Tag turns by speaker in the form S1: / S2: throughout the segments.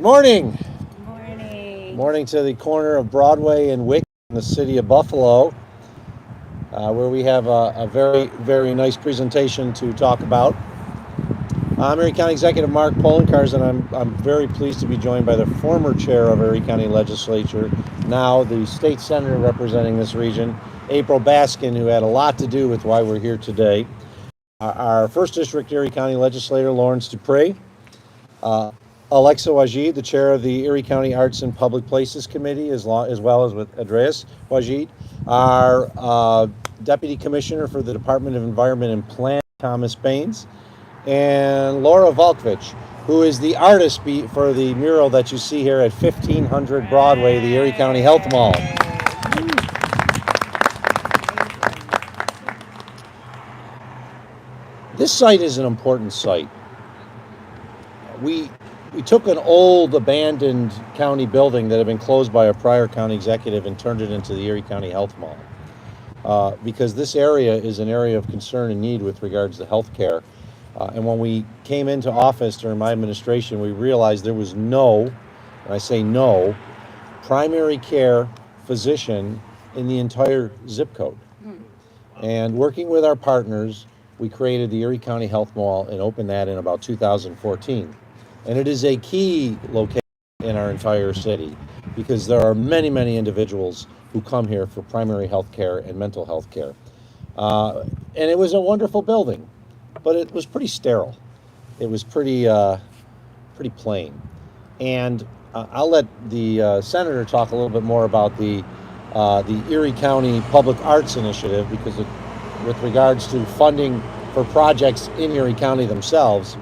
S1: Good morning.
S2: Good morning.
S1: Morning to the corner of Broadway and Wick in the city of Buffalo, where we have a very, very nice presentation to talk about. I'm Erie County Executive Mark Poloncarz, and I'm very pleased to be joined by the former chair of Erie County Legislature, now the state senator representing this region, April Baskin, who had a lot to do with why we're here today. Our first district Erie County legislator, Lawrence Dupre. Alexa Wajid, the chair of the Erie County Arts and Public Places Committee, as well as with Andreas Wajid. Our Deputy Commissioner for the Department of Environment and Planning, Thomas Baines. And Laura Volkovich, who is the artist for the mural that you see here at 1500 Broadway, the Erie County Health Mall. This site is an important site. We took an old abandoned county building that had been closed by a prior county executive and turned it into the Erie County Health Mall because this area is an area of concern and need with regards to health care. And when we came into office during my administration, we realized there was no, and I say no, primary care physician in the entire zip code. And working with our partners, we created the Erie County Health Mall and opened that in about 2014. And it is a key location in our entire city because there are many, many individuals who come here for primary health care and mental health care. And it was a wonderful building, but it was pretty sterile. It was pretty plain. And I'll let the senator talk a little bit more about the Erie County Public Arts Initiative because with regards to funding for projects in Erie County themselves.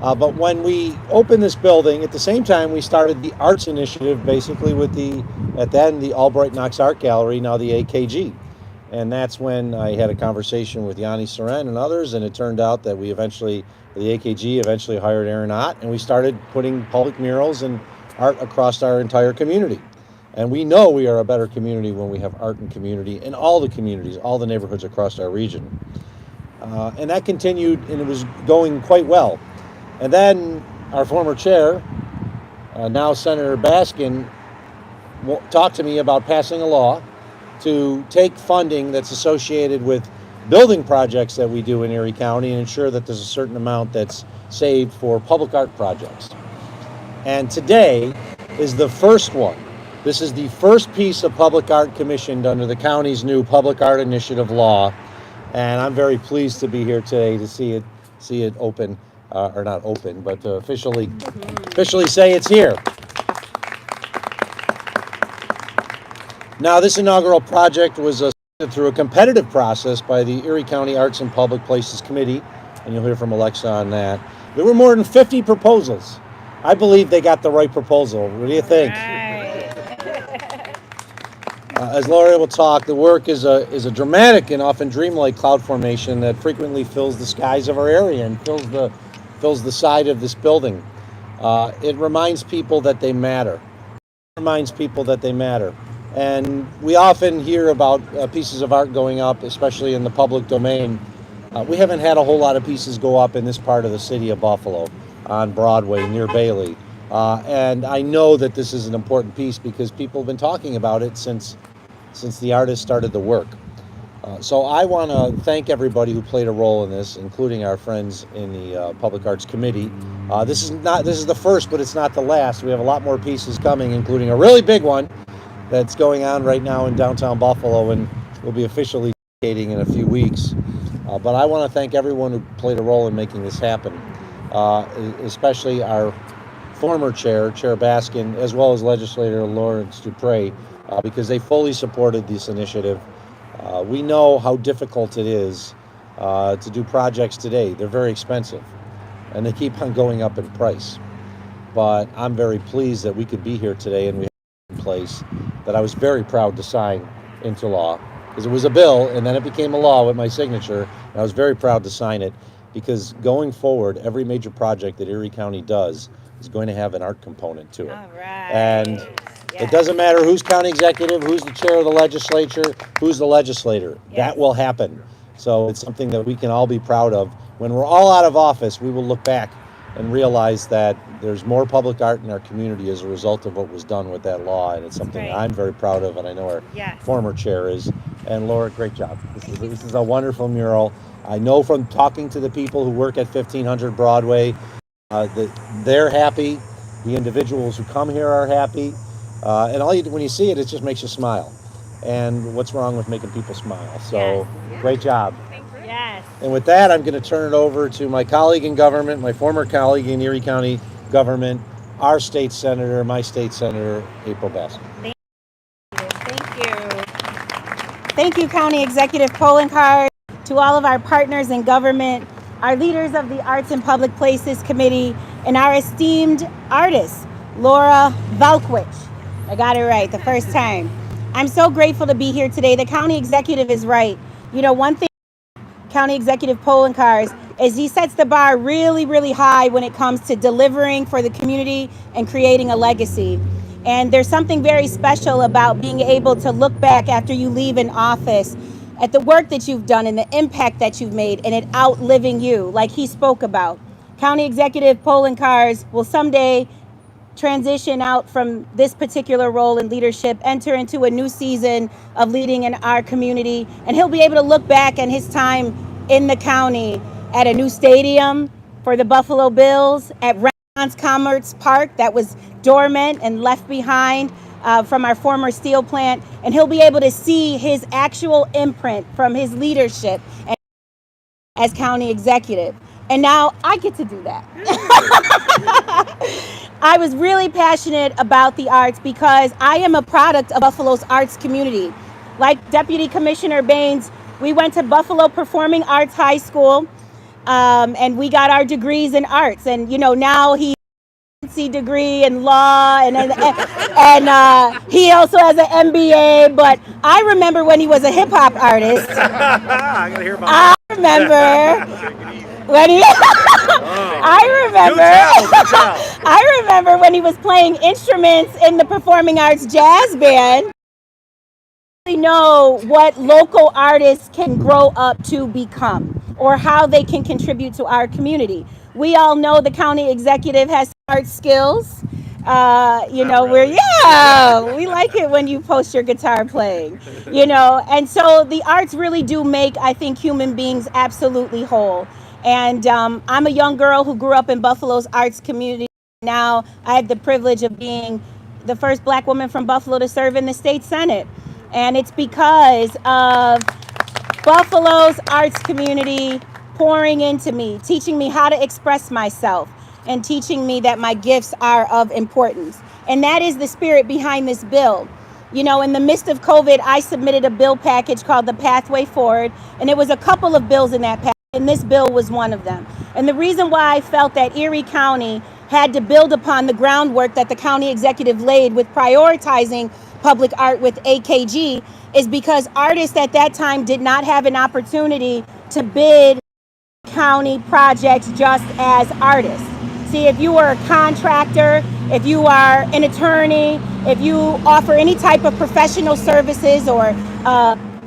S1: But when we opened this building, at the same time, we started the Arts Initiative, basically with at then the Albright Knox Art Gallery, now the AKG. And that's when I had a conversation with Yanni Soren and others, and it turned out that the AKG eventually hired Aaron Ott, and we started putting public murals and art across our entire community. And we know we are a better community when we have art and community in all the communities, all the neighborhoods across our region. And that continued, and it was going quite well. And then our former chair, now Senator Baskin, talked to me about passing a law to take funding that's associated with building projects that we do in Erie County and ensure that there's a certain amount that's saved for public art projects. And today is the first one. This is the first piece of public art commissioned under the county's new Public Art Initiative law. And I'm very pleased to be here today to see it open. Or not open, but to officially say it's here. Now, this inaugural project was through a competitive process by the Erie County Arts and Public Places Committee, and you'll hear from Alexa on that. There were more than 50 proposals. I believe they got the right proposal. What do you think? As Laura will talk, the work is a dramatic and often dreamlike cloud formation that frequently fills the skies of our area and fills the side of this building. It reminds people that they matter. And we often hear about pieces of art going up, especially in the public domain. We haven't had a whole lot of pieces go up in this part of the city of Buffalo on Broadway near Bailey. And I know that this is an important piece because people have been talking about it since the artist started the work. So I want to thank everybody who played a role in this, including our friends in the Public Arts Committee. This is the first, but it's not the last. We have a lot more pieces coming, including a really big one that's going on right now in downtown Buffalo and will be officially dedicating in a few weeks. But I want to thank everyone who played a role in making this happen, especially our former chair Baskin, as well as legislator Lawrence Dupre, because they fully supported this initiative. We know how difficult it is to do projects today. They're very expensive, and they keep on going up in price. But I'm very pleased that we could be here today, and we have a place that I was very proud to sign into law, because it was a bill, and then it became a law with my signature, and I was very proud to sign it, because going forward, every major project that Erie County does is going to have an art component to it.
S2: All right.
S1: And it doesn't matter who's county executive, who's the chair of the legislature, who's the legislator.
S2: Yes.
S1: That will happen. So it's something that we can all be proud of. When we're all out of office, we will look back and realize that there's more public art in our community as a result of what was done with that law, and it's something I'm very proud of, and I know our former chair is. And Laura, great job. This is a wonderful mural. I know from talking to the people who work at 1500 Broadway that they're happy. The individuals who come here are happy, and when you see it, it just makes you smile. And what's wrong with making people smile? So, great job.
S2: Yes.
S1: And with that, I'm going to turn it over to my colleague in government, my former colleague in Erie County government, our state senator, my state senator, April Bassett.
S2: Thank you. Thank you, County Executive Poloncarz, to all of our partners in government, our leaders of the Arts and Public Places Committee, and our esteemed artist, Laura Valkwich. I got it right the first time. I'm so grateful to be here today. The county executive is right. You know, one thing County Executive Poloncarz is he sets the bar really, really high when it comes to delivering for the community and creating a legacy. And there's something very special about being able to look back after you leave an office at the work that you've done and the impact that you've made, and it outliving you, like he spoke about. County Executive Poloncarz will someday transition out from this particular role in leadership, enter into a new season of leading in our community, and he'll be able to look back at his time in the county at a new stadium for the Buffalo Bills, at Renaissance Commerce Park that was dormant and left behind from our former steel plant, and he'll be able to see his actual imprint from his leadership as county executive. And now I get to do that. I was really passionate about the arts because I am a product of Buffalo's arts community. Like Deputy Commissioner Baines, we went to Buffalo Performing Arts High School, and we got our degrees in arts. And you know, now he degree in law, and he also has an MBA. But I remember when he was a hip hop artist. I gotta hear about that. I remember when he. I remember when he was playing instruments in the Performing Arts Jazz Band. Know what local artists can grow up to become, or how they can contribute to our community. We all know the county executive has art skills. We like it when you post your guitar playing, and so the arts really do make, I think, human beings absolutely whole. And I'm a young girl who grew up in Buffalo's arts community. Now I have the privilege of being the first Black woman from Buffalo to serve in the state Senate. And it's because of Buffalo's arts community pouring into me, teaching me how to express myself, and teaching me that my gifts are of importance. And that is the spirit behind this bill. You know, in the midst of COVID, I submitted a bill package called the Pathway Forward, and it was a couple of bills in that package, and this bill was one of them. And the reason why I felt that Erie County had to build upon the groundwork that the county executive laid with prioritizing public art with AKG is because artists at that time did not have an opportunity to bid county projects just as artists. See, if you are a contractor, if you are an attorney, if you offer any type of professional services or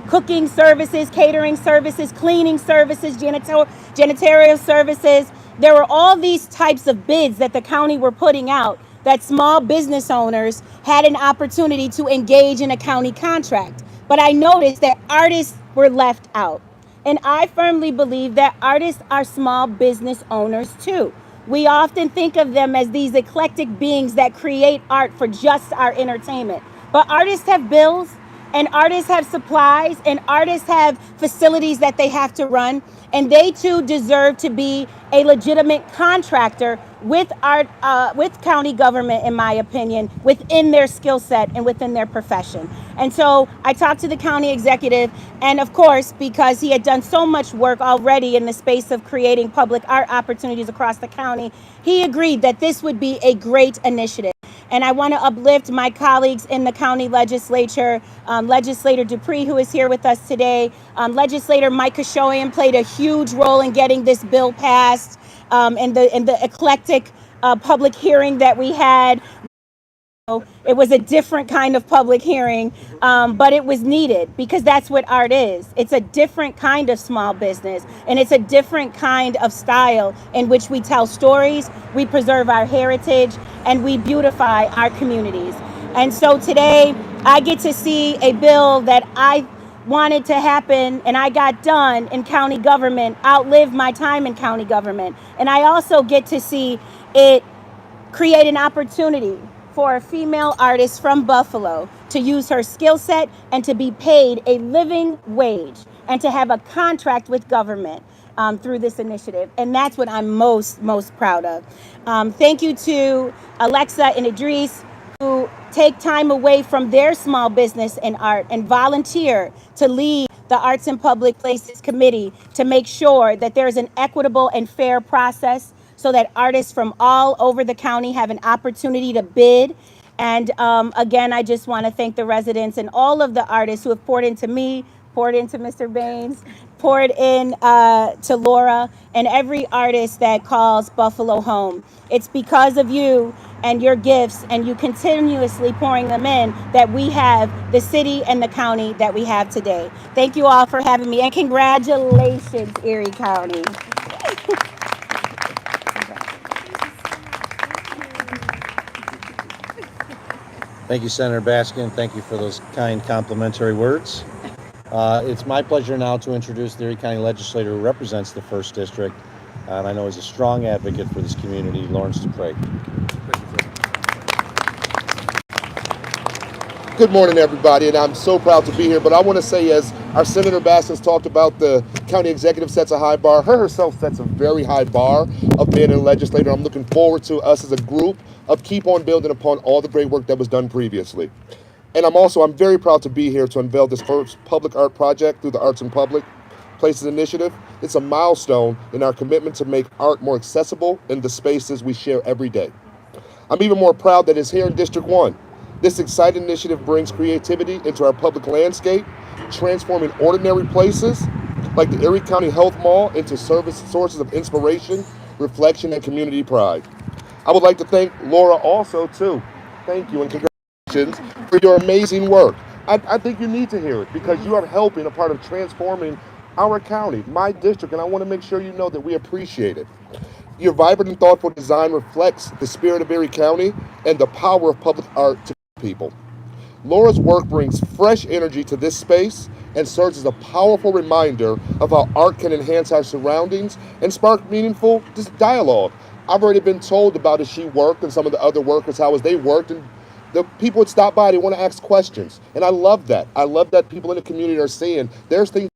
S2: cooking services, catering services, cleaning services, janitorial services, there were all these types of bids that the county were putting out that small business owners had an opportunity to engage in a county contract. But I noticed that artists were left out. And I firmly believe that artists are small business owners too. We often think of them as these eclectic beings that create art for just our entertainment. But artists have bills, and artists have supplies, and artists have facilities that they have to run. And they too deserve to be a legitimate contractor with art, with county government, in my opinion, within their skill set and within their profession. And so I talked to the county executive, and of course, because he had done so much work already in the space of creating public art opportunities across the county, he agreed that this would be a great initiative. And I want to uplift my colleagues in the county legislature, Legislator Dupree, who is here with us today. Legislator Mike Kashoyan played a huge role in getting this bill passed, and the eclectic public hearing that we had. It was a different kind of public hearing, but it was needed because that's what art is. It's a different kind of small business, and it's a different kind of style in which we tell stories, we preserve our heritage, and we beautify our communities. And so today, I get to see a bill that I wanted to happen and I got done in county government, outlived my time in county government. And I also get to see it create an opportunity for a female artist from Buffalo to use her skill set and to be paid a living wage and to have a contract with government through this initiative. And that's what I'm most proud of. Thank you to Alexa and Idris, who take time away from their small business and art and volunteer to lead the Arts and Public Places Committee to make sure that there's an equitable and fair process so that artists from all over the county have an opportunity to bid. And again, I just want to thank the residents and all of the artists who have poured into me, poured into Mr. Baines, poured in to Laura, and every artist that calls Buffalo home. It's because of you and your gifts and you continuously pouring them in that we have the city and the county that we have today. Thank you all for having me, and congratulations, Erie County.
S1: Thank you, Senator Baskin. Thank you for those kind complimentary words. It's my pleasure now to introduce the Erie County Legislator who represents the 1st District, and I know is a strong advocate for this community, Lawrence Dupre.
S3: Good morning, everybody, and I'm so proud to be here. But I want to say, as our Senator Baskin's talked about, the county executive sets a high bar. Her herself sets a very high bar of being a legislator. I'm looking forward to us as a group of keep on building upon all the great work that was done previously. And I'm very proud to be here to unveil this first public art project through the Arts and Public Places Initiative. It's a milestone in our commitment to make art more accessible in the spaces we share every day. I'm even more proud that it's here in District 1. This exciting initiative brings creativity into our public landscape, transforming ordinary places like the Erie County Health Mall into sources of inspiration, reflection, and community pride. I would like to thank Laura also, too. Thank you and congratulations for your amazing work. I think you need to hear it because you are helping a part of transforming our county, my district, and I want to make sure you know that we appreciate it. Your vibrant and thoughtful design reflects the spirit of Erie County and the power of public art to people. Laura's work brings fresh energy to this space and serves as a powerful reminder of how art can enhance our surroundings and spark meaningful dialogue. I've already been told about as she worked and some of the other workers, how as they worked, and the people would stop by, they want to ask questions. And I love that. I love that people in the community are seeing there's things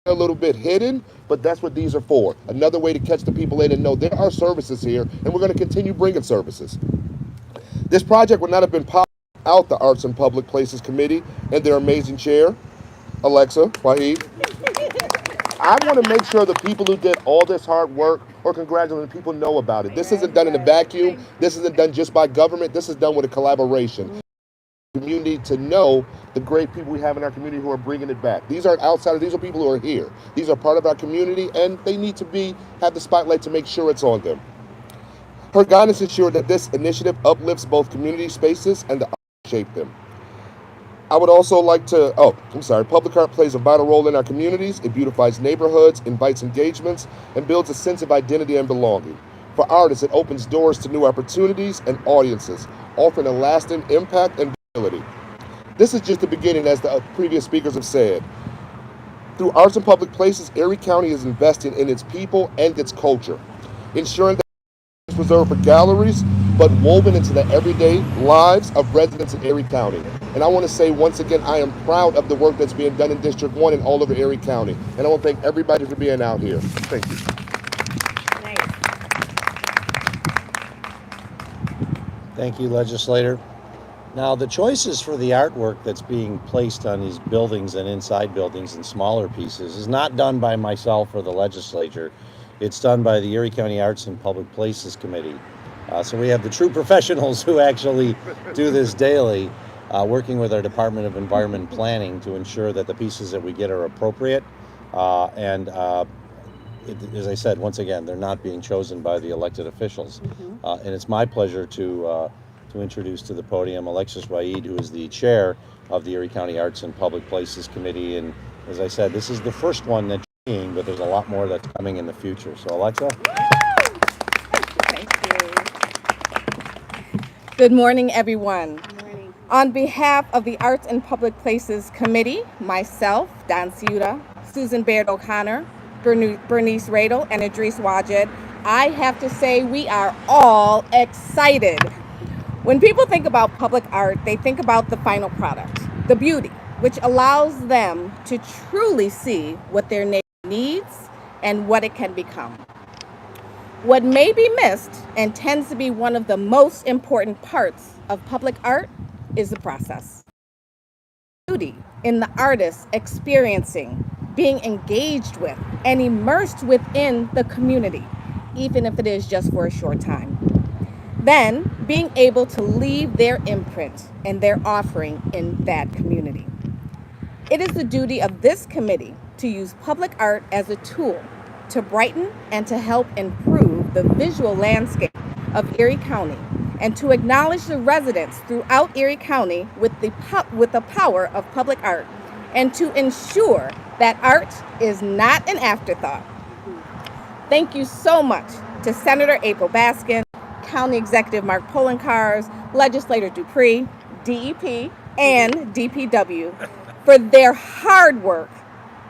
S3: a little bit hidden, but that's what these are for. Another way to catch the people in and know there are services here, and we're going to continue bringing services. This project would not have been possible without the Arts and Public Places Committee and their amazing chair, Alexa, Wahid. I want to make sure the people who did all this hard work or congratulating people know about it. This isn't done in a vacuum. This isn't done just by government. This is done with a collaboration. You need to know the great people we have in our community who are bringing it back. These aren't outsiders. These are people who are here. These are part of our community, and they need to have the spotlight to make sure it's on them. Her guidance ensured that this initiative uplifts both community spaces and the art that shape them. I would also like to, public art plays a vital role in our communities. It beautifies neighborhoods, invites engagements, and builds a sense of identity and belonging. For artists, it opens doors to new opportunities and audiences, offering a lasting impact and visibility. This is just the beginning, as the previous speakers have said. Through Arts and Public Places, Erie County is investing in its people and its culture, ensuring that it's preserved for galleries, but woven into the everyday lives of residents in Erie County. And I want to say once again, I am proud of the work that's being done in District 1 and all over Erie County. And I want to thank everybody for being out here. Thank you.
S1: Thank you, legislator. Now, the choices for the artwork that's being placed on these buildings and inside buildings and smaller pieces is not done by myself or the legislature. It's done by the Erie County Arts and Public Places Committee. So we have the true professionals who actually do this daily, working with our Department of Environment and Planning to ensure that the pieces that we get are appropriate. As I said, once again, they're not being chosen by the elected officials. And it's my pleasure to to introduce to the podium Alexis Waid, who is the chair of the Erie County Arts and Public Places Committee. And as I said, this is the first one that you're seeing, but there's a lot more that's coming in the future. So Alexa.
S4: Thank you. Good morning, everyone.
S2: Good morning.
S4: On behalf of the Arts and Public Places Committee, myself, Don Ciuta, Susan Baird O'Connor, Bernice Radel, and Idris Wajid, I have to say we are all excited. When people think about public art, they think about the final product, the beauty, which allows them to truly see what their neighbor needs and what it can become. What may be missed and tends to be one of the most important parts of public art is the process. Beauty in the artist experiencing, being engaged with, and immersed within the community, even if it is just for a short time. Then, being able to leave their imprint and their offering in that community. It is the duty of this committee to use public art as a tool to brighten and to help improve the visual landscape of Erie County and to acknowledge the residents throughout Erie County with the power of public art and to ensure that art is not an afterthought. Thank you so much to Senator April Baskin, County Executive Mark Poloncarz, Legislator Dupree, DEP, and DPW for their hard work,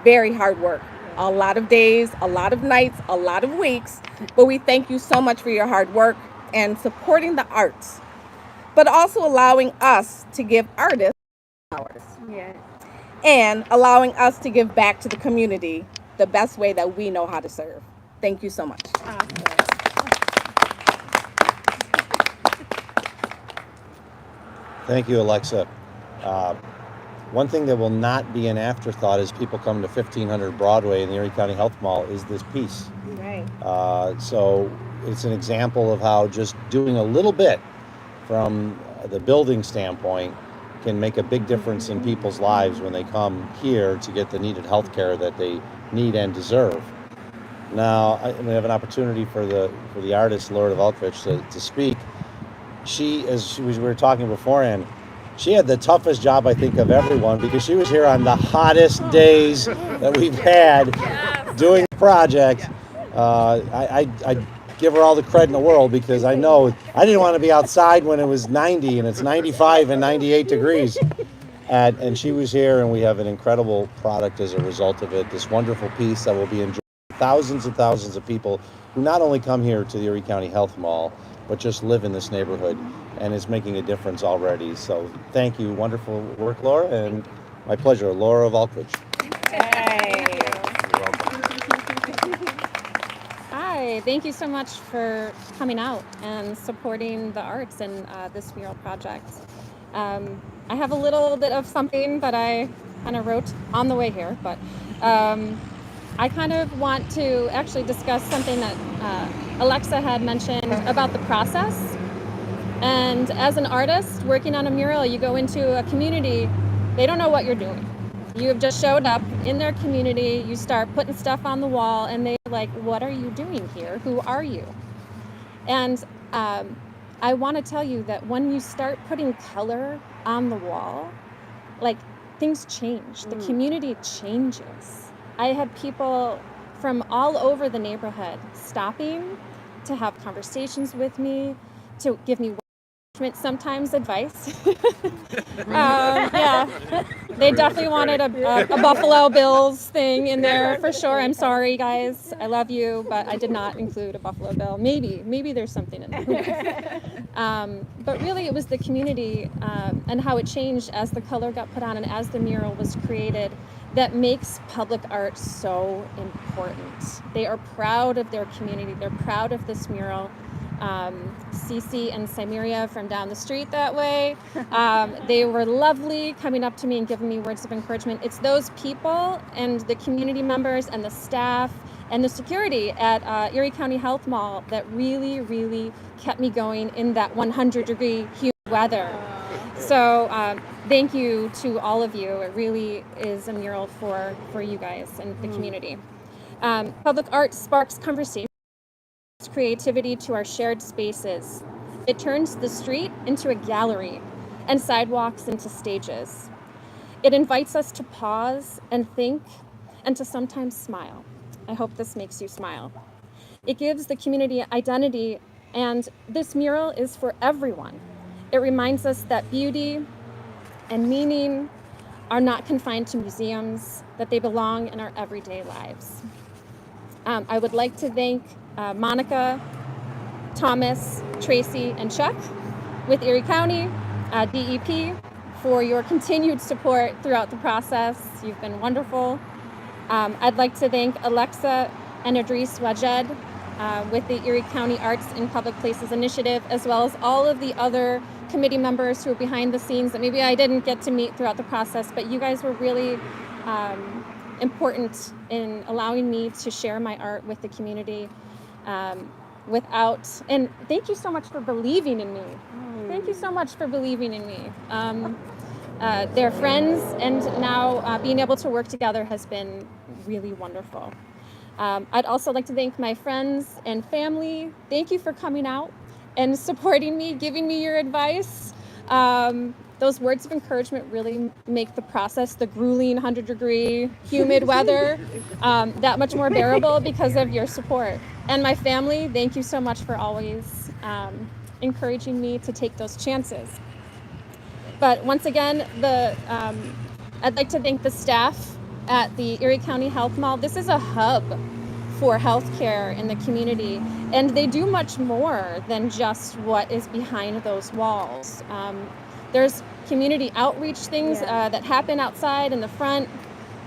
S4: very hard work. A lot of days, a lot of nights, a lot of weeks, but we thank you so much for your hard work and supporting the arts, but also allowing us to give artists flowers.
S2: Yes.
S4: And allowing us to give back to the community the best way that we know how to serve. Thank you so much.
S2: Awesome.
S1: Thank you, Alexa. One thing that will not be an afterthought as people come to 1500 Broadway in the Erie County Health Mall is this piece.
S2: Right.
S1: So it's an example of how just doing a little bit from the building standpoint can make a big difference in people's lives when they come here to get the needed health care that they need and deserve. Now, we have an opportunity for the artist, Laura Valkovich, to speak. She, as we were talking beforehand, she had the toughest job, I think, of everyone because she was here on the hottest days that we've had doing the project. I give her all the credit in the world because I know I didn't want to be outside when it was 90 and it's 95 and 98 degrees. And she was here, and we have an incredible product as a result of it. This wonderful piece that will be enjoyed by thousands and thousands of people who not only come here to the Erie County Health Mall, but just live in this neighborhood, and is making a difference already. So thank you. Wonderful work, Laura, and my pleasure. Laura Valkovich.
S2: Hey.
S5: Hi, thank you so much for coming out and supporting the arts and this mural project. I have a little bit of something that I kind of wrote on the way here, but I kind of want to actually discuss something that Alexa had mentioned about the process. And as an artist working on a mural, you go into a community, they don't know what you're doing. You have just showed up in their community, you start putting stuff on the wall, and they're like, what are you doing here? Who are you? And I want to tell you that when you start putting color on the wall, like, things change. The community changes. I had people from all over the neighborhood stopping to have conversations with me, to give me sometimes advice. Yeah, they definitely wanted a Buffalo Bills thing in there for sure. I'm sorry, guys. I love you, but I did not include a Buffalo Bill. Maybe there's something in there. But really, it was the community and how it changed as the color got put on and as the mural was created that makes public art so important. They are proud of their community. They're proud of this mural. Cece and Samaria from down the street that way. They were lovely coming up to me and giving me words of encouragement. It's those people and the community members and the staff and the security at Erie County Health Mall that really, really kept me going in that 100-degree humid weather. So thank you to all of you. It really is a mural for you guys and the community. Public art sparks conversation, creativity to our shared spaces. It turns the street into a gallery and sidewalks into stages. It invites us to pause and think and to sometimes smile. I hope this makes you smile. It gives the community identity, and this mural is for everyone. It reminds us that beauty and meaning are not confined to museums, that they belong in our everyday lives. I would like to thank Monica, Thomas, Tracy, and Chuck with Erie County DEP for your continued support throughout the process. You've been wonderful. I'd like to thank Alexa and Idris Wajed with the Erie County Arts in Public Places Initiative, as well as all of the other committee members who are behind the scenes that maybe I didn't get to meet throughout the process, but you guys were really important in allowing me to share my art with the community and thank you so much for believing in me. Thank you so much for believing in me. They're friends, and now being able to work together has been really wonderful. I'd also like to thank my friends and family. Thank you for coming out and supporting me, giving me your advice. Those words of encouragement really make the process, the grueling 100-degree humid weather, that much more bearable because of your support. And my family, thank you so much for always encouraging me to take those chances. But once again, I'd like to thank the staff at the Erie County Health Mall. This is a hub for healthcare in the community, and they do much more than just what is behind those walls. There's community outreach things that happen outside in the front.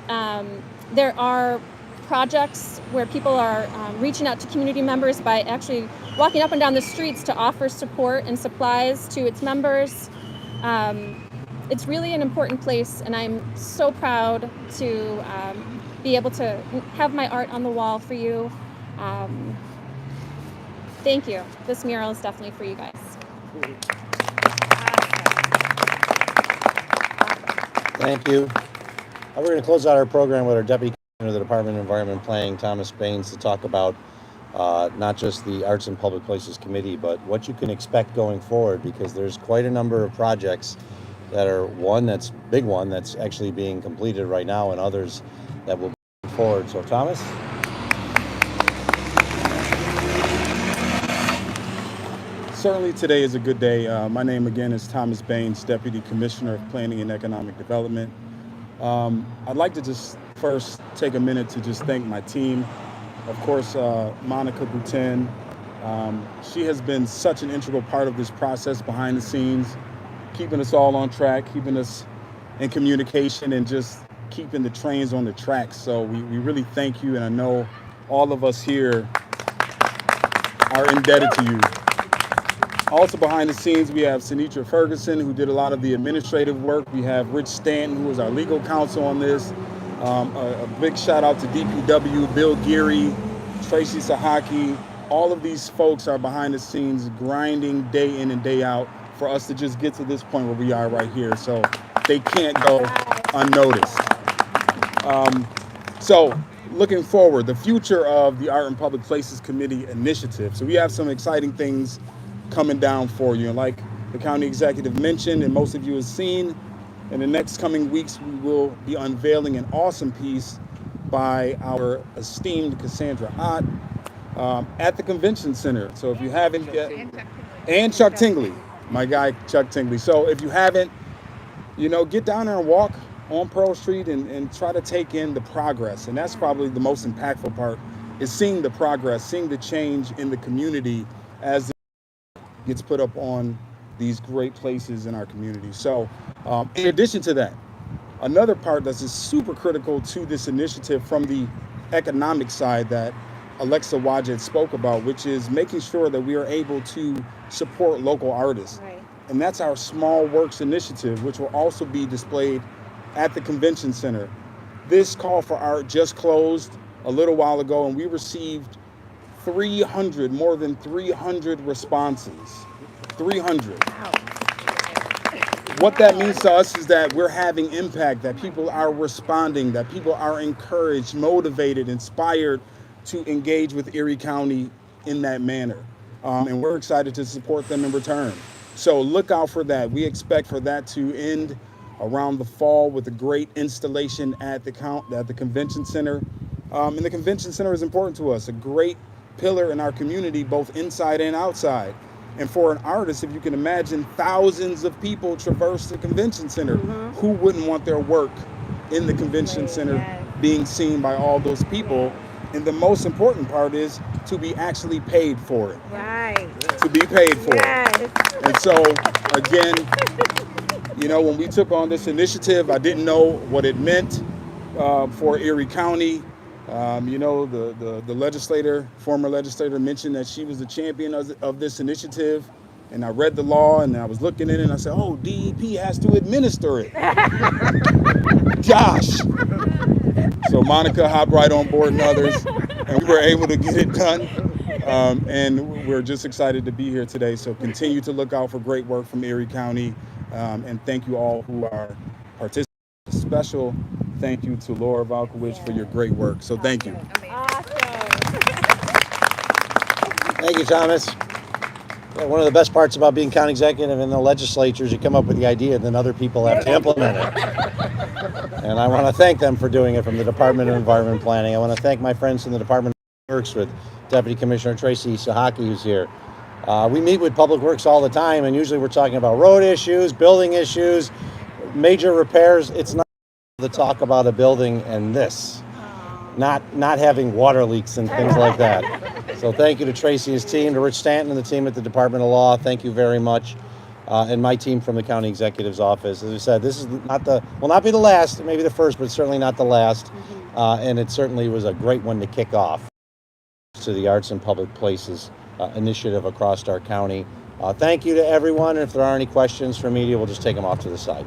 S5: There are projects where people are reaching out to community members by actually walking up and down the streets to offer support and supplies to its members. It's really an important place, and I'm so proud to be able to have my art on the wall for you. Thank you. This mural is definitely for you guys.
S1: Thank you. We're going to close out our program with our Deputy Commissioner of the Department of Environment and Planning, Thomas Baines, to talk about not just the Arts and Public Places Committee, but what you can expect going forward, because there's quite a number of projects that are that's big one that's actually being completed right now, and others that will be forward. So Thomas?
S6: Certainly today is a good day. My name again is Thomas Baines, Deputy Commissioner of Planning and Economic Development. I'd like to just first take a minute to just thank my team. Of course, Monica Boutin. She has been such an integral part of this process behind the scenes, keeping us all on track, keeping us in communication, and just keeping the trains on the tracks. So we really thank you, and I know all of us here are indebted to you. Also behind the scenes, we have Sinitra Ferguson, who did a lot of the administrative work. We have Rich Stanton, who is our legal counsel on this. A big shout out to DPW, Bill Geary, Tracy Sahaki. All of these folks are behind the scenes grinding day in and day out for us to just get to this point where we are right here. So they can't go unnoticed. So looking forward, the future of the Art and Public Places Committee initiative. So we have some exciting things coming down for you. And like the county executive mentioned, and most of you have seen, in the next coming weeks, we will be unveiling an awesome piece by our esteemed Cassandra Ott at the convention center. So if you haven't yet, and Chuck Tingley, my guy Chuck Tingley. So if you haven't, get down there and walk on Pearl Street and try to take in the progress. And that's probably the most impactful part, is seeing the progress, seeing the change in the community as it gets put up on these great places in our community. So in addition to that, another part that's super critical to this initiative from the economic side that Alexa Wajed spoke about, which is making sure that we are able to support local artists.
S2: Right.
S6: And that's our Small Works initiative, which will also be displayed at the convention center. This call for art just closed a little while ago, and we received more than 300 responses. 300. What that means to us is that we're having impact, that people are responding, that people are encouraged, motivated, inspired to engage with Erie County in that manner. and we're excited to support them in return. So look out for that. We expect for that to end around the fall with a great installation at the convention center. And the convention center is important to us, a great pillar in our community, both inside and outside. And for an artist, if you can imagine, thousands of people traverse the convention center. Who wouldn't want their work in the convention center being seen by all those people? And the most important part is to be actually paid for it.
S2: Right.
S6: To be paid for it. And so, again, you know, when we took on this initiative, I didn't know what it meant for Erie County. You know, the former legislator mentioned that she was the champion of this initiative. And I read the law and I was looking at it and I said, oh, DEP has to administer it. Gosh. So Monica hopped right on board and others, and we were able to get it done. And we're just excited to be here today. So continue to look out for great work from Erie County. And thank you all who are participating. Special thank you to Laura Valkowicz for your great work. So thank you.
S1: Thank you, Thomas. Yeah, one of the best parts about being county executive in the legislature is you come up with the idea and then other people have to implement it. And I want to thank them for doing it from the Department of Environment Planning. I want to thank my friends from the Department of Works with Deputy Commissioner Tracy Sahaki, who's here. We meet with Public Works all the time, and usually we're talking about road issues, building issues, major repairs. It's not to talk about a building and this, not having water leaks and things like that. So thank you to Tracy and his team, to Rich Stanton and the team at the Department of Law. Thank you very much. And my team from the County Executive's Office. As I said, this is will not be the last, maybe the first, but certainly not the last. And it certainly was a great one to kick off to the Arts and Public Places initiative across our county. Thank you to everyone. And if there are any questions from media, we'll just take them off to the side.